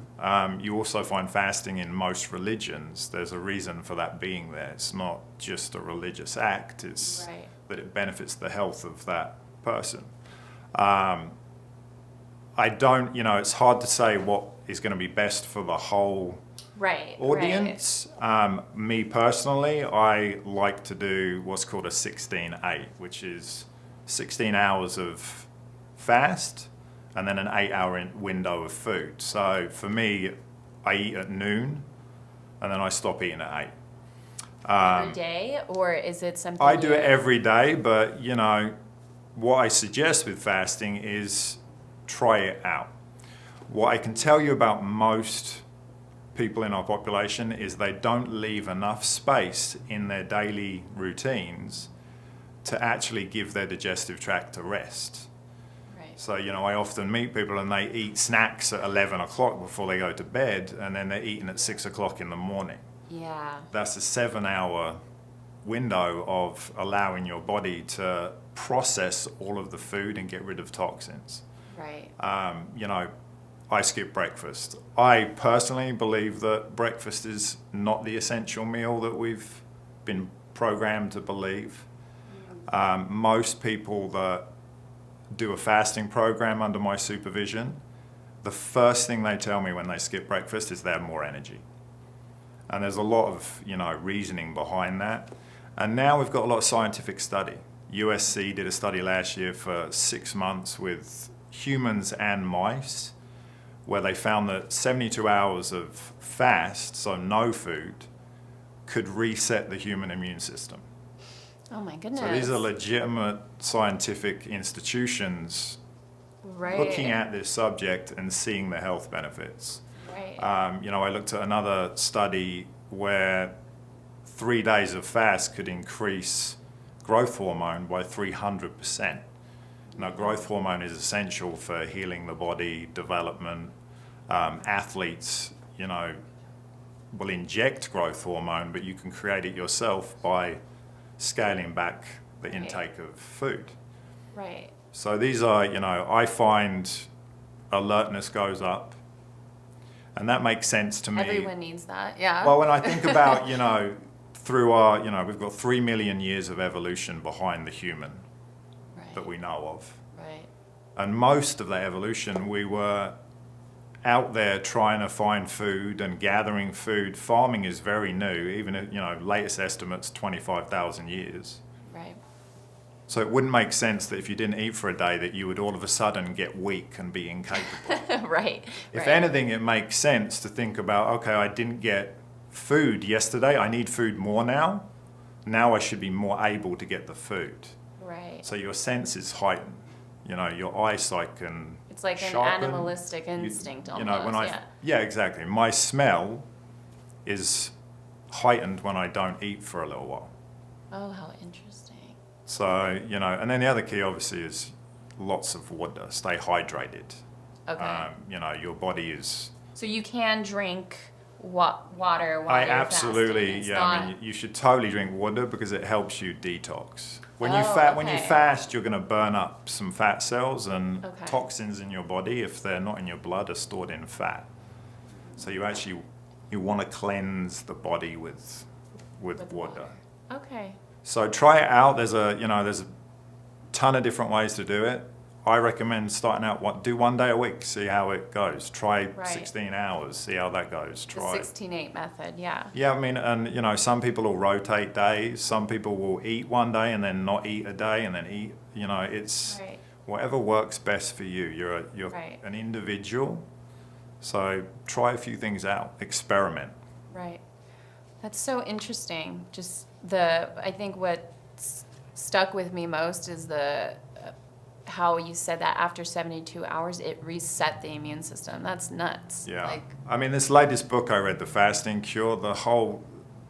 You also find fasting in most religions. There's a reason for that being there. It's not just a religious act. It's Right. that it benefits the health of that person. It's hard to say what is going to be best for the whole Right. audience. Me personally, I like to do what's called a 16-8, which is 16 hours of fast and then an 8-hour window of food. So for me, I eat at noon and then I stop eating at 8. Every day, or is it something I do it every day, but what I suggest with fasting is try it out. What I can tell you about most people in our population is they don't leave enough space in their daily routines to actually give their digestive tract a rest. Right. So, I often meet people and they eat snacks at 11 o'clock before they go to bed, and then they're eating at 6 o'clock in the morning. Yeah. That's a 7-hour window of allowing your body to process all of the food and get rid of toxins. Right. I skip breakfast. I personally believe that breakfast is not the essential meal that we've been programmed to believe. Most people that do a fasting program under my supervision, the first thing they tell me when they skip breakfast is they have more energy. And there's a lot of, reasoning behind that. And now we've got a lot of scientific study. USC did a study last year for 6 months with humans and mice, where they found that 72 hours of fast, so no food, could reset the human immune system. Oh my goodness. So these are legitimate scientific institutions right. looking at this subject and seeing the health benefits. Right. I looked at another study where 3 days of fast could increase growth hormone by 300%. Now, growth hormone is essential for healing the body, development. Athletes, will inject growth hormone, but you can create it yourself by scaling back the intake of food. Right. So these are, I find alertness goes up, and that makes sense to me. Everyone needs that. Yeah. Well, when I think about, through our, we've got 3 million years of evolution behind the human right. that we know of. Right. And most of that evolution, we were out there trying to find food and gathering food. Farming is very new, even, latest estimates, 25,000 years. Right. So it wouldn't make sense that if you didn't eat for a day that you would all of a sudden get weak and be incapable. Right. If right. anything, it makes sense to think about, okay, I didn't get food yesterday. I need food more now. Now I should be more able to get the food. Right. So your sense is heightened. You know, your eyesight can It's like an sharpen. animalistic instinct You almost. know, when yeah. yeah, exactly. My smell is heightened when I don't eat for a little while. Oh, how interesting. So, you know, and then the other key obviously is lots of water. Stay hydrated. Okay. You know, your body is. So you can drink water while I you're absolutely, fasting. It's yeah. not- I mean, you should totally drink water because it helps you detox. When you Oh, when you okay. fast, you're going to burn up some fat cells, and Okay. toxins in your body, if they're not in your blood, are stored in fat. So you want to cleanse the body with water. Okay. So try it out. There's a ton of different ways to do it. I recommend starting out do 1 day a week, see how it goes. Try Right. 16 hours, see how that goes. The Try. 16-8 method, yeah. Yeah, I mean, and you know, some people will rotate days. Some people will eat 1 day and then not eat a day and then eat. You know, it's Right. whatever works best for you. You're Right. an individual, so try a few things out. Experiment. Right. That's so interesting. Just I think what stuck with me most is how you said that after 72 hours, it reset the immune system. That's nuts. Yeah. Like, I mean, this latest book I read, The Fasting Cure, the whole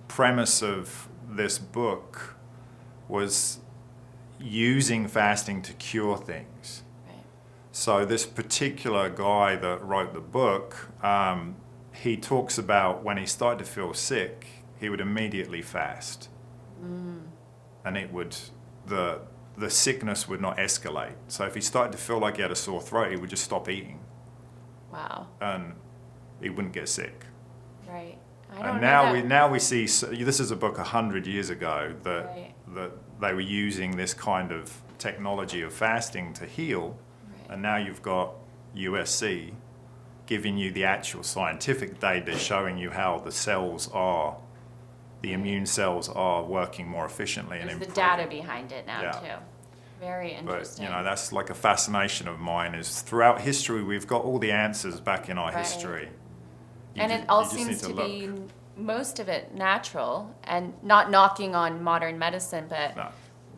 premise of this book was using fasting to cure things. right. So this particular guy that wrote the book, he talks about when he started to feel sick, he would immediately fast. And it would, the sickness would not escalate. So if he started to feel like he had a sore throat, he would just stop eating Wow. and he wouldn't get sick. Right. I don't And know now we see, this is a book 100 years ago Right. that they were using this kind of technology of fasting to heal. Right. And now you've got USC giving you the actual scientific data showing you how the immune cells are working more efficiently and There's the improving. data behind it now, Yeah. too. Very But, interesting. you know, that's like a fascination of mine is throughout history, we've got all the answers back in our Right. history. You and ju- it all you just seems need to look. be most of it natural and not knocking on modern medicine, but No.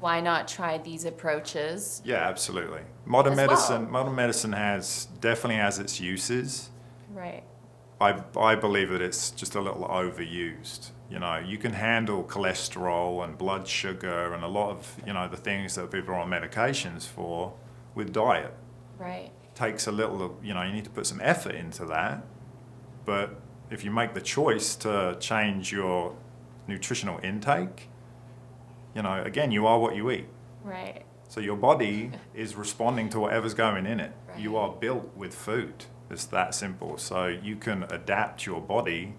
why not try these approaches? Yeah, absolutely. Modern As medicine, well. modern medicine definitely has its uses. Right. I believe that it's just a little overused. You know, you can handle cholesterol and blood sugar and a lot of, you know, the things that people are on medications for with diet. Right. Takes a little, you know, you need to put some effort into that. But if you make the choice to change your nutritional intake, you know, again, you are what you eat. Right. So your body is responding to whatever's going in it. You Right. are built with food. It's that simple. So you can adapt your body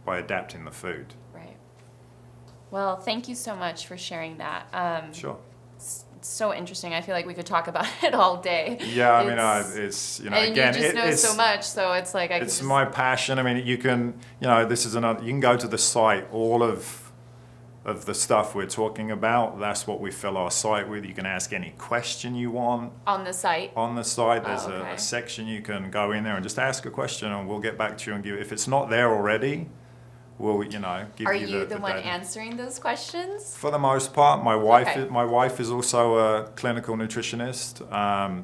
by adapting the food. Right. Well, thank you so much for sharing that. Sure. It's so interesting. I feel like we could talk about it all day. Yeah, I mean, It's- it's, you know, and again, you just know it's so much, so it's like I could it's just, my passion. I mean, you can, you know, this is another, you can go to the site, all of the stuff we're talking about. That's what we fill our site with. You can ask any question you want. on the site. On the site, there's Oh, okay. a section you can go in there and just ask a question, and we'll get back to you and give. If it's not there already, we'll give Are you you the one data. answering those questions? For the most part, my wife Okay. my wife is also a clinical nutritionist.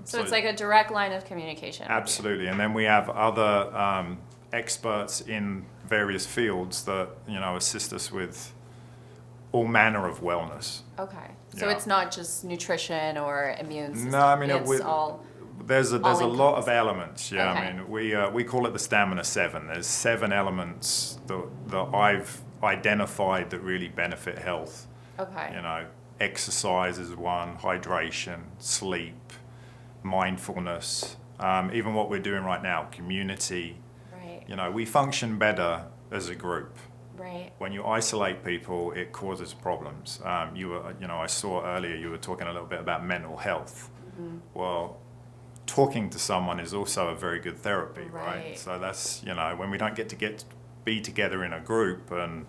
So it's like a direct line of communication. Absolutely, and then we have other experts in various fields that assist us with all manner of wellness. Okay. So Yeah. it's not just nutrition or immune system. No, I mean, it's all. there's a lot of all-encompassing. elements. Yeah, Okay. I mean, we call it the Stamina 7. There's 7 elements that I've identified that really benefit health. Okay. You know, exercise is one, hydration, sleep, mindfulness, even what we're doing right now, community. Right. You know, we function better as a group. Right. When you isolate people, it causes problems. I saw earlier you were talking a little bit about mental health. Mm-hmm. Well, talking to someone is also a very good therapy, right? Right. So that's, when we don't get to be together in a group and,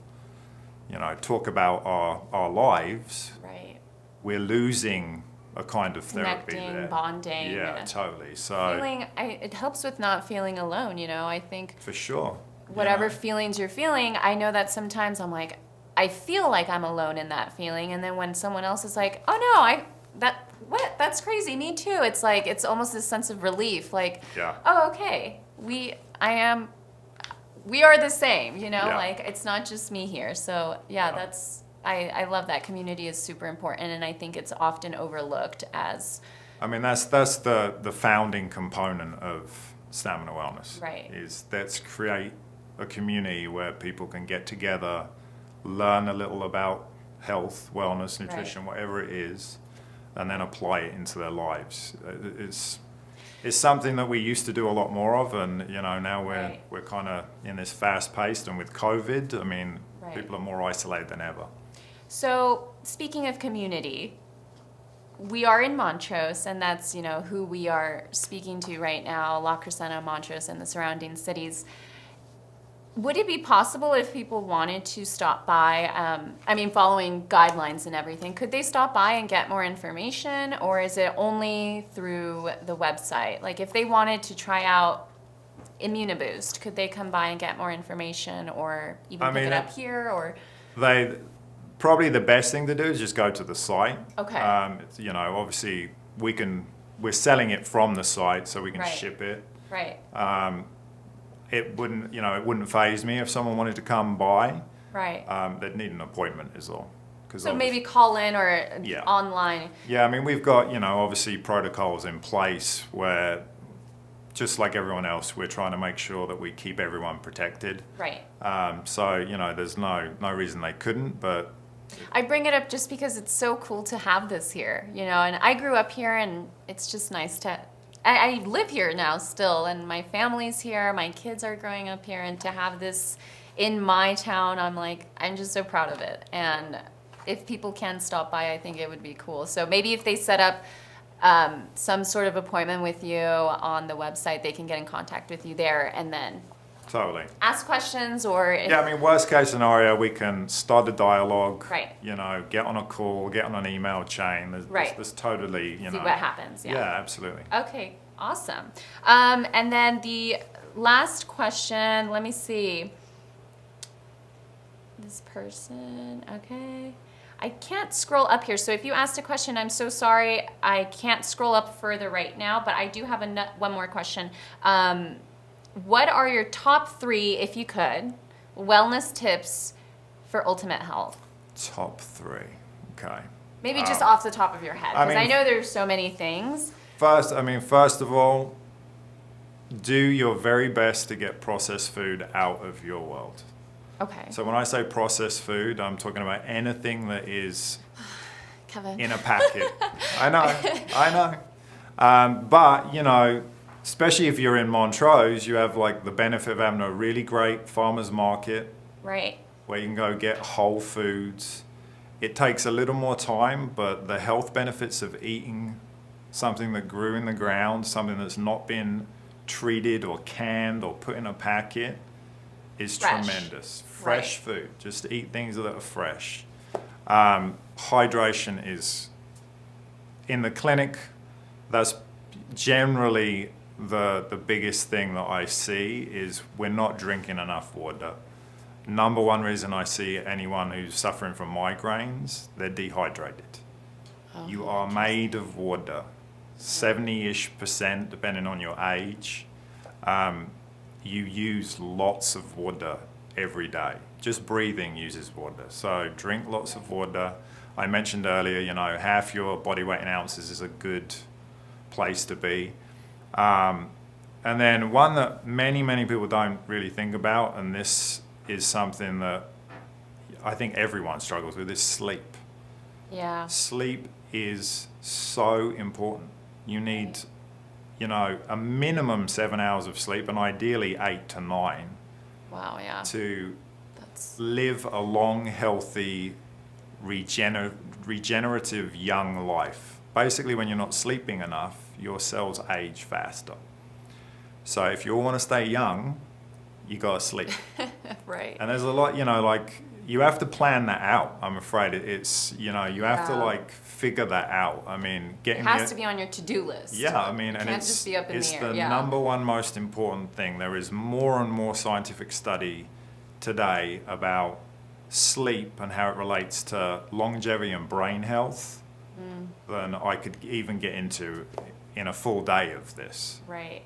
talk about our lives, Right. we're losing a kind of therapy Connecting, there. bonding. Yeah, totally. So It helps with not feeling alone, you know. I think for sure. whatever You know? feelings you're feeling, I know that sometimes I'm like, I feel like I'm alone in that feeling, and then when someone else is like, oh no, that's crazy, me too. It's like, it's almost this sense of relief, like, Yeah. oh, okay, we are the same, you know, Yeah. like, it's not just me here. So yeah, Yeah. I love that. Community is super important, and I think it's often overlooked as, I mean, that's the founding component of Stamina Wellness. Right. Is let's create a community where people can get together, learn a little about health, wellness, nutrition, whatever it is, and then apply it into their lives. It's something that we used to do a lot more of, and you know now Right. we're kind of in this fast paced, and with COVID, I mean, Right. people are more isolated than ever. So, speaking of community, we are in Montrose, and that's, you know, who we are speaking to right now, La Crescenta, Montrose, and the surrounding cities. Would it be possible if people wanted to stop by, following guidelines and everything, could they stop by and get more information, or is it only through the website? Like, if they wanted to try out Immuniboost, could they come by and get more information, or even I pick mean, it up here, or? Probably the best thing to do is just go to the site. Okay. You know, obviously we're selling it from the site, so we can Right. ship it. Right, It wouldn't faze me if someone wanted to come by. right. They'd need an appointment is all. So maybe call in or Yeah. online. Yeah, I mean, we've got, you know, obviously protocols in place where, just like everyone else, we're trying to make sure that we keep everyone protected. Right. So, you know, there's no reason they couldn't, but I bring it up just because it's so cool to have this here, you know, and I grew up here, and it's just nice to, I live here now still, and my family's here, my kids are growing up here, and to have this in my town, I'm just so proud of it. And if people can stop by, I think it would be cool. So maybe if they set up some sort of appointment with you on the website, they can get in contact with you there and then totally. ask questions, or if, Yeah, I mean, worst case scenario, we can start a dialogue. Right. You know, get on a call, get on an email chain. Right. There's totally, you see know. what happens. Yeah, absolutely. Okay, awesome. And then the last question, let me see. This person, okay. I can't scroll up here, so if you asked a question, I'm so sorry. I can't scroll up further right now, but I do have one more question. What are your top 3, if you could, wellness tips for ultimate health? Top 3. Okay. Maybe just off the top of your head, because I mean- know there's so many things. First of all, do your very best to get processed food out of your world. Okay, So when I say processed food, I'm talking about anything that is Kevin. in a packet. I know. But, you know, especially if you're in Montrose, you have like the benefit of having a really great farmer's market Right. where you can go get whole foods. It takes a little more time, but the health benefits of eating something that grew in the ground, something that's not been treated or canned or put in a packet, is Fresh. tremendous. Fresh food. Just eat things that are fresh. Hydration is, in the clinic, that's generally the biggest thing that I see is we're not drinking enough water. Number one reason I see anyone who's suffering from migraines, they're dehydrated. You are made of water, 70-ish%, depending on your age. You use lots of water every day. Just breathing uses water. So drink lots of water. I mentioned earlier, you know, half your body weight in ounces is a good place to be. And then one that many people don't really think about, and this is something that I think everyone struggles with, is sleep. Yeah. Sleep is so important. You need, you know, a minimum 7 hours of sleep, and ideally 8 to 9, Wow, yeah. to That's live a long, healthy, regenerative young life. Basically, when you're not sleeping enough, your cells age faster. So if you want to stay young, you gotta sleep. right. And there's a lot, you know, like you have to plan that out. I'm afraid it's you have to Yeah. like figure that out. I mean, It getting has to be on your to-do list. yeah, I mean, It and can't it's just be up in it's the air. the Yeah. number one most important thing. There is more and more scientific study today about sleep and how it relates to longevity and brain health than I could even get into in a full day of this. Right.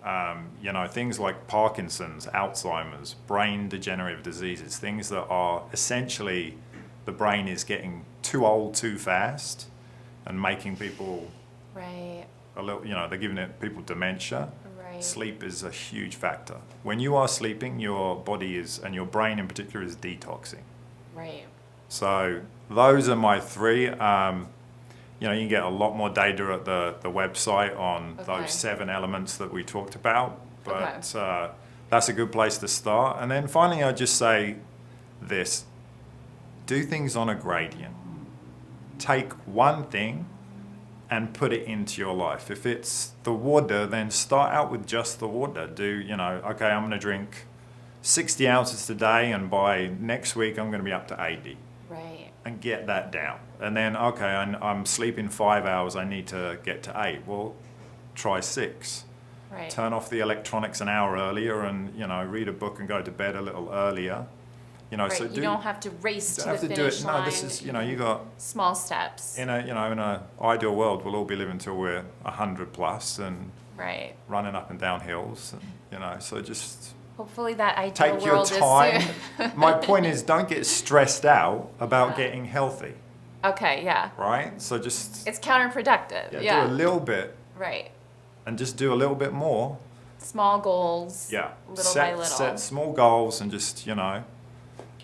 Things like Parkinson's, Alzheimer's, brain degenerative diseases, things that are essentially the brain is getting too old too fast and making people Right. a little, they're giving people dementia. Right. Sleep is a huge factor. When you are sleeping, your body is, and your brain in particular, is detoxing. Right. So those are my three. You can get a lot more data at the website on Okay. those 7 elements that we talked about. But Okay. that's a good place to start. And then finally, I'd just say this. Do things on a gradient. Take one thing and put it into your life. If it's the water, then start out with just the water. Okay, I'm going to drink 60 ounces today, and by next week, I'm going to be up to 80. Right. And get that down. And then, okay, I'm sleeping 5 hours, I need to get to 8. Well, try 6. Right. Turn off the electronics an hour earlier and, read a book and go to bed a little earlier. Right. So You don't have to race to don't the have to do finish it. line. No, this is, you got, Small steps. in a ideal world, we'll all be living till we're 100 plus and Right. running up and down hills. And, so just Hopefully that ideal take your world time. is soon. My point is, don't get stressed out about getting healthy, Okay, yeah. right? So just It's counterproductive. do Yeah. a little bit Right. and just do a little bit more. Small goals. Yeah. Little by little. Set small goals and just,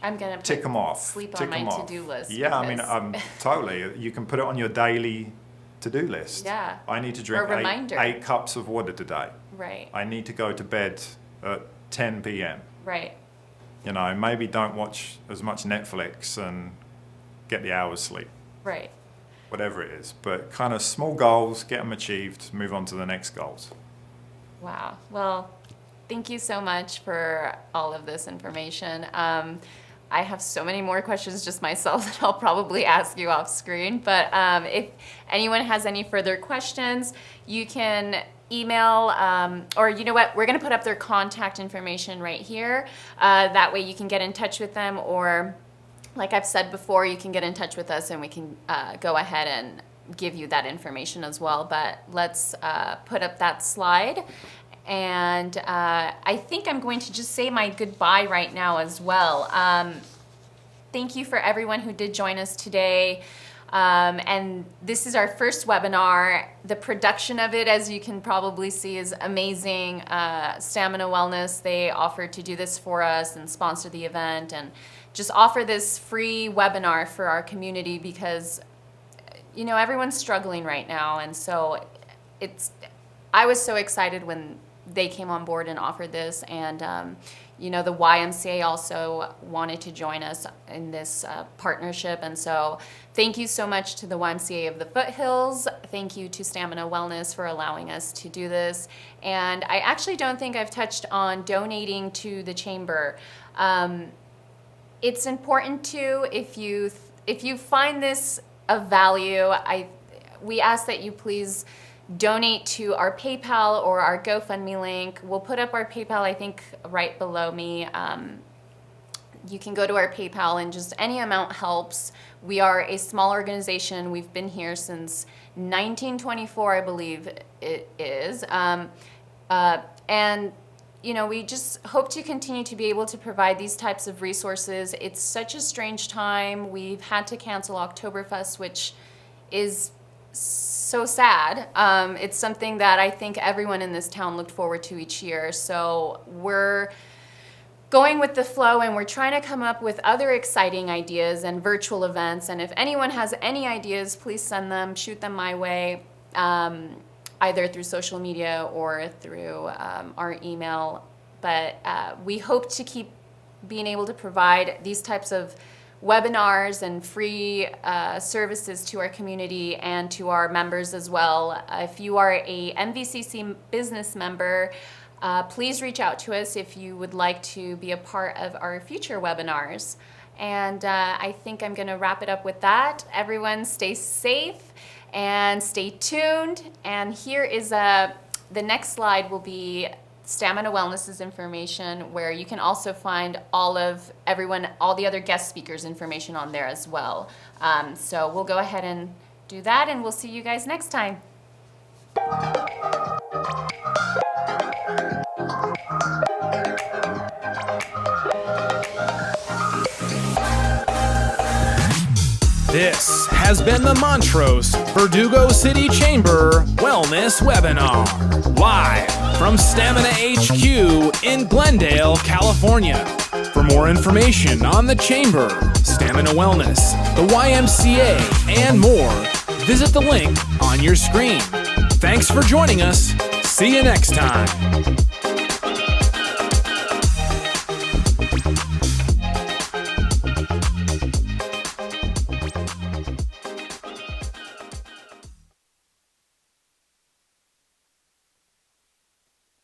I'm gonna tick them off. sleep tick on my 'em off. to-do list Yeah, I mean, because- totally. You can put it on your daily to-do list. Yeah. I need to drink reminder. 8 cups of water today. Right. I need to go to bed at 10 p.m. Right. Maybe don't watch as much Netflix and get the hours sleep. Right. Whatever it is. But kind of small goals, get them achieved, move on to the next goals. Wow. Well, thank you so much for all of this information. I have so many more questions just myself that I'll probably ask you off screen. But if anyone has any further questions, you can email, or you know what, we're going to put up their contact information right here. That way you can get in touch with them, or like I've said before, you can get in touch with us and we can go ahead and give you that information as well. But let's put up that slide. And I think I'm going to just say my goodbye right now as well. Thank you for everyone who did join us today. And this is our first webinar. The production of it, as you can probably see, is amazing. Stamina Wellness, they offered to do this for us and sponsor the event and just offer this free webinar for our community because, everyone's struggling right now. And so I was so excited when they came on board and offered this, and the YMCA also wanted to join us in this partnership, and so thank you so much to the YMCA of the Foothills. Thank you to Stamina Wellness for allowing us to do this, and I actually don't think I've touched on donating to the chamber. It's important to, if you find this of value, we ask that you please donate to our PayPal or our GoFundMe link. We'll put up our PayPal, I think, right below me. You can go to our PayPal and just any amount helps. We are a small organization. We've been here since 1924, I believe it is. And we just hope to continue to be able to provide these types of resources. It's such a strange time. We've had to cancel Oktoberfest, which is so sad. It's something that I think everyone in this town looked forward to each year. So we're going with the flow and we're trying to come up with other exciting ideas and virtual events. And if anyone has any ideas, please send them, shoot them my way, either through social media or through our email. But we hope to keep being able to provide these types of webinars and free services to our community and to our members as well. If you are a MVCC business member, please reach out to us if you would like to be a part of our future webinars. And I think I'm going to wrap it up with that. Everyone stay safe and stay tuned. And here is the next slide will be Stamina Wellness's information, where you can also find all the other guest speakers' information on there as well. So we'll go ahead and do that, and we'll see you guys next time. This has been the Montrose Verdugo City Chamber Wellness Webinar, live from Stamina HQ in Glendale, California. For more information on the Chamber, Stamina Wellness, the YMCA, and more, visit the link on your screen. Thanks for joining us. See you next time.